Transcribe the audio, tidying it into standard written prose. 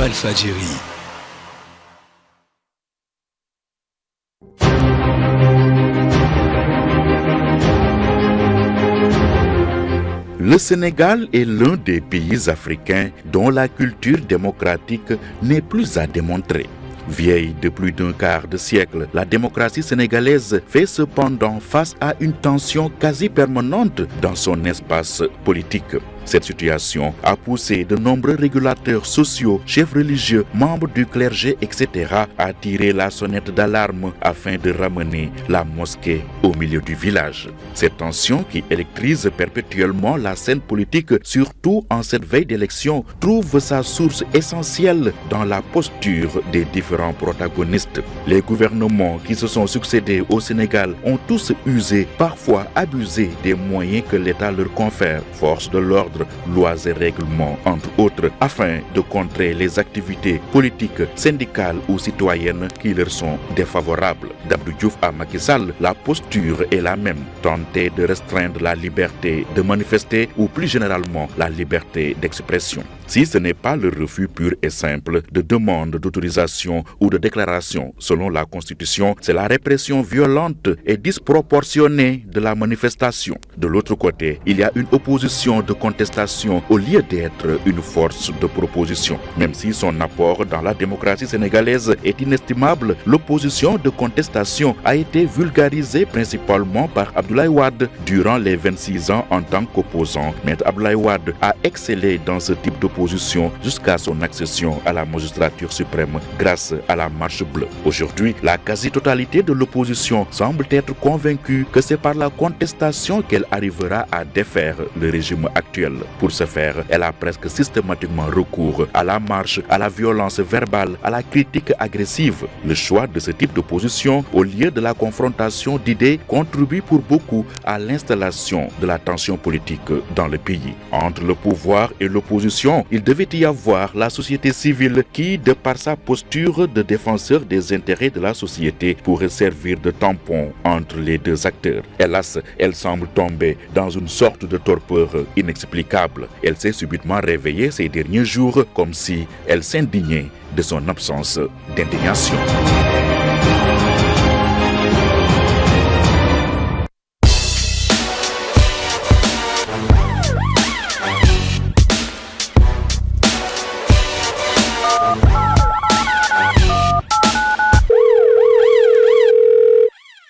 Walfadjri. Le Sénégal est l'un des pays africains dont la culture démocratique n'est plus à démontrer. Vieille de plus d'un quart de siècle, la démocratie sénégalaise fait cependant face à une tension quasi permanente dans son espace politique. Cette situation a poussé de nombreux régulateurs sociaux, chefs religieux, membres du clergé, etc. à tirer la sonnette d'alarme afin de ramener la mosquée au milieu du village. Cette tension qui électrise perpétuellement la scène politique, surtout en cette veille d'élection, trouve sa source essentielle dans la posture des différents protagonistes. Les gouvernements qui se sont succédés au Sénégal ont tous usé, parfois abusé des moyens que l'État leur confère, force de l'ordre, lois et règlements, entre autres, afin de contrer les activités politiques, syndicales ou citoyennes qui leur sont défavorables. D'Abdou Diouf à Macky Sall, la posture est la même, tenter de restreindre la liberté de manifester ou plus généralement la liberté d'expression. Si ce n'est pas le refus pur et simple de demande d'autorisation ou de déclaration selon la Constitution, c'est la répression violente et disproportionnée de la manifestation. De l'autre côté, il y a une opposition de contestation au lieu d'être une force de proposition. Même si son apport dans la démocratie sénégalaise est inestimable, l'opposition de contestation a été vulgarisée principalement par Abdoulaye Wade durant les 26 ans en tant qu'opposant. Maître Abdoulaye Wade a excellé dans ce type d'opposition jusqu'à son accession à la magistrature suprême grâce à la Marche bleue. Aujourd'hui, la quasi-totalité de l'opposition semble être convaincue que c'est par la contestation qu'elle arrivera à défaire le régime actuel. Pour ce faire, elle a presque systématiquement recours à la marche, à la violence verbale, à la critique agressive. Le choix de ce type d'opposition, au lieu de la confrontation d'idées, contribue pour beaucoup à l'installation de la tension politique dans le pays. Entre le pouvoir et l'opposition, il devait y avoir la société civile qui, de par sa posture de défenseur des intérêts de la société, pourrait servir de tampon entre les deux acteurs. Hélas, elle semble tomber dans une sorte de torpeur inexplicable. Elle s'est subitement réveillée ces derniers jours comme si elle s'indignait de son absence d'indignation.